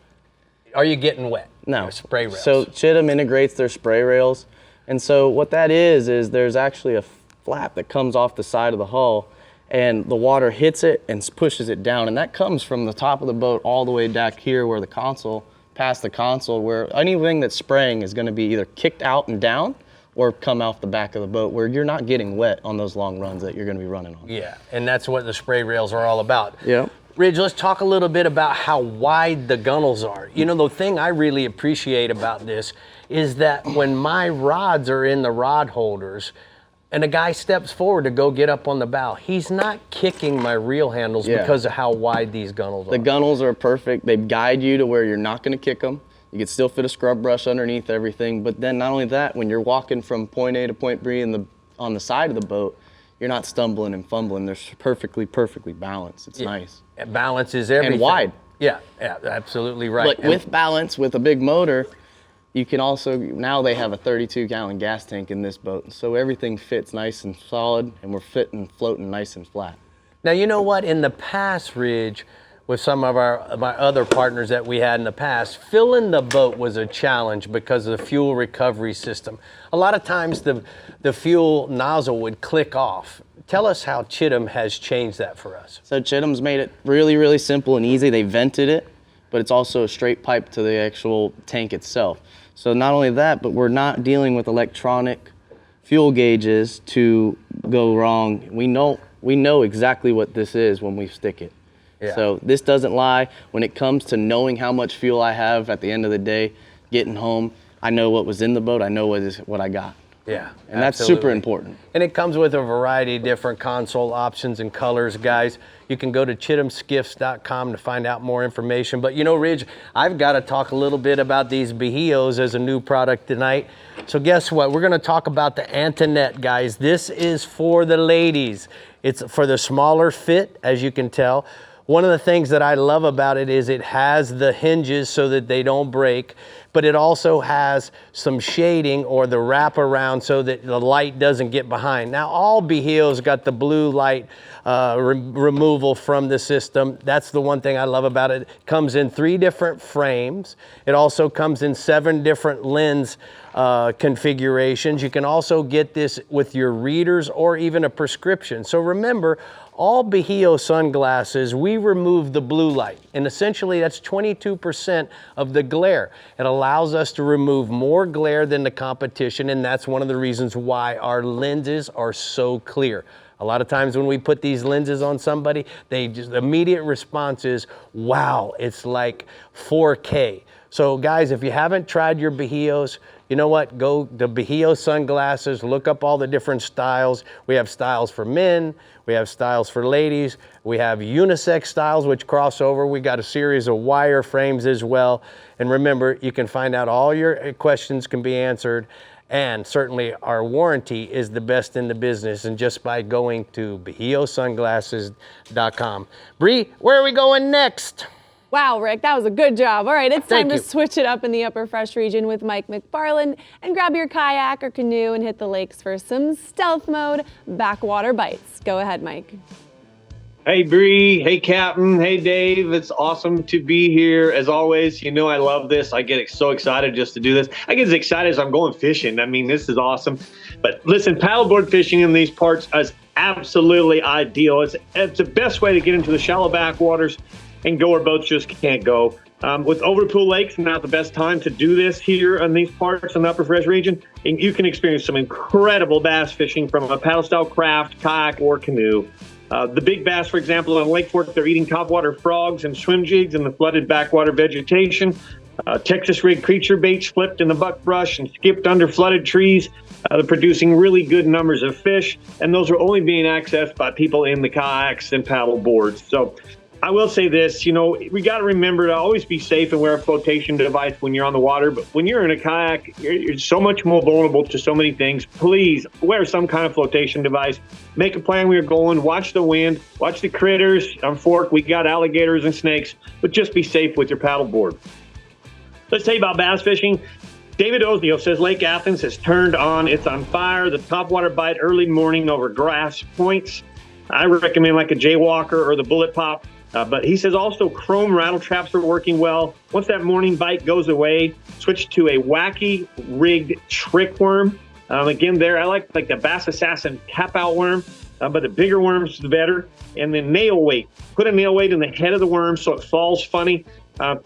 are you getting wet? No. Spray rails. So Chittum integrates their spray rails And so what that is there's actually a flap that comes off the side of the hull, and the water hits it and pushes it down. And that comes from the top of the boat all the way back here where the console, past the console, where anything that's spraying is going to be either kicked out and down or come off the back of the boat, where you're not getting wet on those long runs that you're going to be running on. Yeah, and that's what the spray rails are all about. Yeah. Ridge, let's talk a little bit about how wide the gunnels are. You know, the thing I really appreciate about this is that when my rods are in the rod holders and a guy steps forward to go get up on the bow, he's not kicking my reel handles because of how wide these gunnels are. The gunnels are perfect. They guide you to where you're not going to kick them. You can still fit a scrub brush underneath everything, but then not only that, when you're walking from point A to point B on the side of the boat, you're not stumbling and fumbling. They're perfectly balanced. It's nice. Balance is everything. And wide. Yeah, absolutely right. But with balance, with a big motor, you can also, now they have a 32-gallon gas tank in this boat, so everything fits nice and solid, and we're floating nice and flat. Now, you know what? In the past, Ridge, with some of my other partners that we had in the past, filling the boat was a challenge because of the fuel recovery system. A lot of times the fuel nozzle would click off. Tell us how Chittum has changed that for us. So Chittum's made it really, really simple and easy. They vented it, but it's also a straight pipe to the actual tank itself. So not only that, but we're not dealing with electronic fuel gauges to go wrong. We know exactly what this is when we stick it. Yeah. So this doesn't lie. When it comes to knowing how much fuel I have at the end of the day, getting home, I know what was in the boat. I know what I got. Yeah, and that's super important. And it comes with a variety of different console options and colors, guys. You can go to chittumskiffs.com to find out more information. But you know, Ridge, I've got to talk a little bit about these Bajíos as a new product tonight. So guess what? We're going to talk about the Antoinette, guys. This is for the ladies. It's for the smaller fit, as you can tell. One of the things that I love about it is it has the hinges so that they don't break, but it also has some shading or the wraparound so that the light doesn't get behind. Now, all Bajíos got the blue light removal from the system. That's the one thing I love about it. It comes in 3 different frames. It also comes in 7 different lens configurations. You can also get this with your readers or even a prescription. So remember, all Bajio sunglasses, we remove the blue light, and essentially that's 22% of the glare. It allows us to remove more glare than the competition, and that's one of the reasons why our lenses are so clear. A lot of times when we put these lenses on somebody, the immediate response is, wow, it's like 4K. So guys, if you haven't tried your Bajíos, you know what? Go to Bajio sunglasses, look up all the different styles. We have styles for men, we have styles for ladies, we have unisex styles which cross over. We got a series of wire frames as well. And remember, you can find out all your questions can be answered. And certainly our warranty is the best in the business, and just by going to BajíoSunglasses.com. Brie, where are we going next? Wow, Rick, that was a good job. All right, it's time Thank to you. switch it up in the Upper Fresh region with Mike McFarland and grab your kayak or canoe and hit the lakes for some stealth mode backwater bites. Go ahead, Mike. Hey, Bree. Hey, Captain. Hey, Dave. It's awesome to be here. As always, you know I love this. I get so excited just to do this. I get as excited as I'm going fishing. I mean, this is awesome. But listen, paddleboard fishing in these parts is absolutely ideal. It's the best way to get into the shallow backwaters and go where boats just can't go. With Overpool Lakes, not the best time to do this here in these parts in the Upper Fresh region. And you can experience some incredible bass fishing from a paddle-style craft, kayak, or canoe. The big bass, for example, on Lake Fork, they're eating topwater frogs and swim jigs in the flooded backwater vegetation. Texas rig creature baits flipped in the buckbrush and skipped under flooded trees. They're producing really good numbers of fish, and those are only being accessed by people in the kayaks and paddle boards. So I will say this, you know, we got to remember to always be safe and wear a flotation device when you're on the water. But when you're in a kayak, you're so much more vulnerable to so many things. Please wear some kind of flotation device. Make a plan where you're going. Watch the wind. Watch the critters. On Fork, we got alligators and snakes. But just be safe with your paddleboard. Let's tell you about bass fishing. David Osnio says Lake Athens has turned on. It's on fire. The topwater bite early morning over grass points. I recommend like a Jaywalker or the Bullet Pop. But he says also chrome rattle traps are working well. Once that morning bite goes away, switch to a wacky rigged trick worm. Again, there I like the Bass Assassin tap-out worm, but the bigger worms the better. And then nail weight. Put a nail weight in the head of the worm so it falls funny.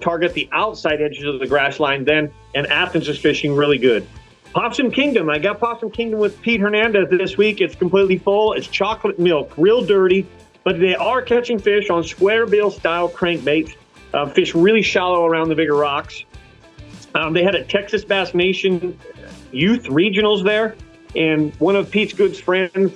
Target the outside edges of the grass line then, and Athens is fishing really good. Possum Kingdom. I got Possum Kingdom with Pete Hernandez this week. It's completely full. It's chocolate milk, real dirty, but they are catching fish on square bill style crankbaits. Fish really shallow around the bigger rocks. They had a Texas Bass Nation youth regionals there, and one of Pete's good friends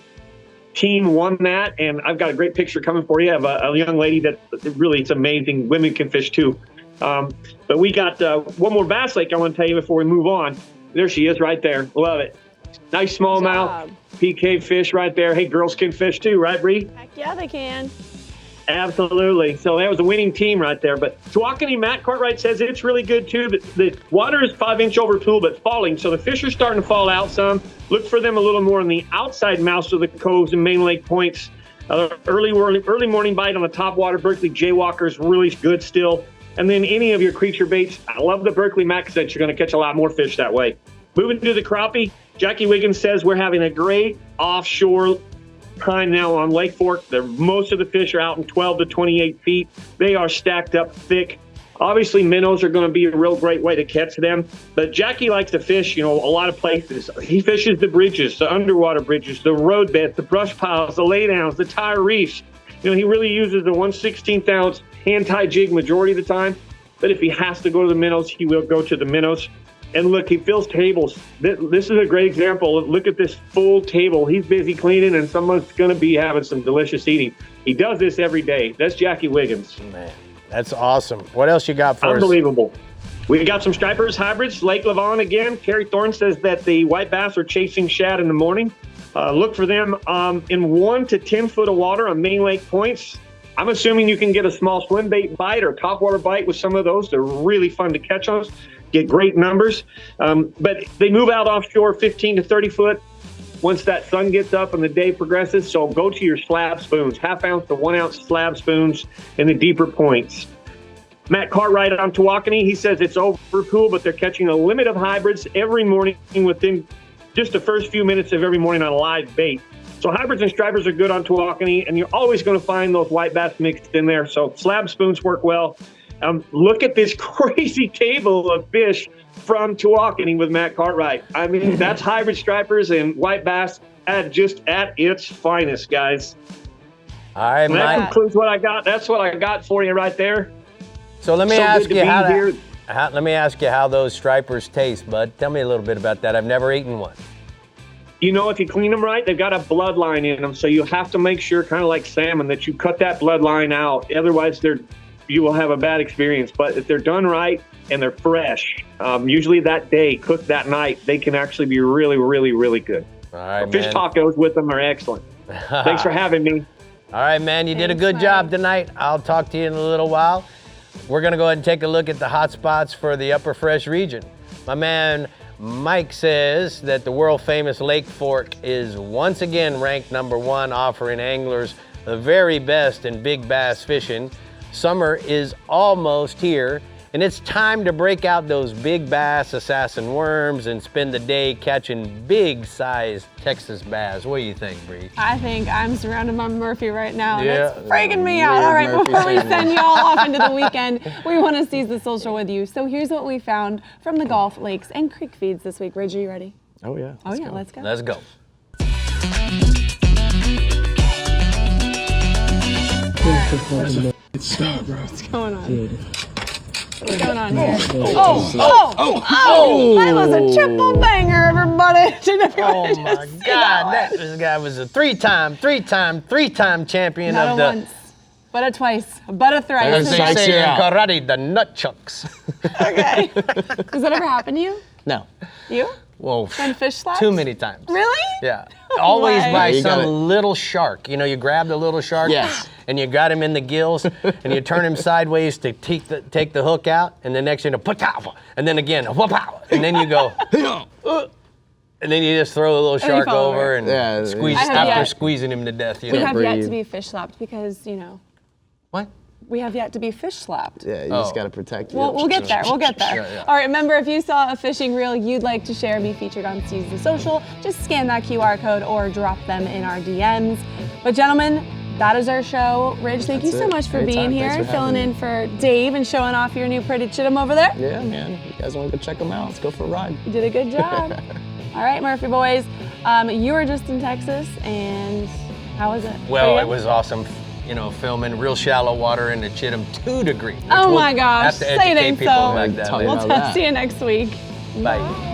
team won that, and I've got a great picture coming for you of a young lady that really, it's amazing. Women can fish too. But we got one more bass lake I want to tell you before we move on. There she is right there. Love it. Nice smallmouth PK fish right there. Hey, girls can fish too, right, Bree? Heck yeah, they can. Absolutely. So that was a winning team right there. But Tawakoni, Matt Cartwright says it's really good too. But the water is 5-inch over pool, but falling. So the fish are starting to fall out some. Look for them a little more on the outside mouths of the coves and main lake points. Early morning bite on the top water. Berkeley Jaywalker is really good still. And then any of your creature baits. I love the Berkeley Max that you're going to catch a lot more fish that way. Moving to the crappie, Jackie Wiggins says we're having a great offshore time now on Lake Fork. Most of the fish are out in 12 to 28 feet. They are stacked up thick. Obviously, minnows are going to be a real great way to catch them. But Jackie likes to fish, a lot of places. He fishes the bridges, the underwater bridges, the road beds, the brush piles, the laydowns, the tire reefs. He really uses the 1/16 ounce hand-tie jig majority of the time. But if he has to go to the minnows, he will go to the minnows. And look, he fills tables. This is a great example. Look at this full table. He's busy cleaning, and someone's going to be having some delicious eating. He does this every day. That's Jackie Wiggins. Man, that's awesome. What else you got for us? Unbelievable. We got some stripers, hybrids. Lake Levon again. Carrie Thorne says that the white bass are chasing shad in the morning. Look for them in 1 to 10 foot of water on main lake points. I'm assuming you can get a small swim bait bite or topwater bite with some of those. They're really fun to catch on. Get great numbers. But they move out offshore 15 to 30 foot once that sun gets up and the day progresses. So go to your slab spoons, 1/2 ounce to 1 ounce slab spoons in the deeper points. Matt Cartwright on Tawakoni, he says it's over pool, but they're catching a limit of hybrids every morning within just the first few minutes of every morning on a live bait. So hybrids and stripers are good on Tawakoni, and you're always going to find those white bass mixed in there. So slab spoons work well. Look at this crazy table of fish from Tawakoni with Matt Cartwright. I mean, that's hybrid stripers and white bass at its finest, guys. All right, and that concludes what I got. That's what I got for you right there. So let me ask you let me ask you how those stripers taste, bud. Tell me a little bit about that. I've never eaten one. If you clean them right, they've got a bloodline in them, so you have to make sure, kind of like salmon, that you cut that bloodline out. Otherwise, you will have a bad experience. But if they're done right and they're fresh, usually that day, cooked that night, they can actually be really, really, really good. All right, fish tacos with them are excellent. Thanks for having me. All right, man, you did a good job tonight. I'll talk to you in a little while. We're going to go ahead and take a look at the hot spots for the Upper Fresh region. My man Mike says that the world-famous Lake Fork is once again ranked #1, offering anglers the very best in big bass fishing. Summer is almost here, and it's time to break out those big bass assassin worms and spend the day catching big-sized Texas bass. What do you think, Bree? I think I'm surrounded by Murphy right now, and Yeah. it's freaking me out. All right, before we send y'all off into the weekend, we want to seize the social with you. So here's what we found from the Gulf, lakes, and creek feeds this week. Ridge, are you ready? Oh, yeah. Let's go. Let's go. Stop, bro. What's going on? What's going on here? Oh! That was a triple banger, everybody. Oh my God! This guy was a three-time champion Not of a once, but a twice, but a thrice. As they say in karate, the nutchucks. Okay. Does that ever happen to you? No. You? Well, Been fish slapped? too many times. Really? Yeah. Always Why? by You some gotta- little shark. You grab the little shark. Yes. And you got him in the gills, and you turn him sideways to take the hook out, and the next thing, and then again, and then you go, and then you just throw the little shark fall over over. and squeeze I have after yet- squeezing him to death. We have breathe. yet to be fish slapped because, What? we have yet to be fish slapped. Yeah, you just gotta protect you. We'll get there. We'll get there. Yeah. All right, remember, if you saw a fishing reel you'd like to share, be featured on Seize the Social, just scan that QR code or drop them in our DMs. But gentlemen, that is our show. Ridge, thank you so much for being here and filling in for Dave and showing off your new pretty chitum over there. Yeah, man. You guys want to go check them out? Let's go for a ride. You did a good job. All right, Murphy boys, you were just in Texas, and how was it? Well, it was awesome. Filming real shallow water in the Chitum 2 degree. Oh my gosh, have to say it educate ain't people so. like that. Tell you We'll about that. see you next week. Bye.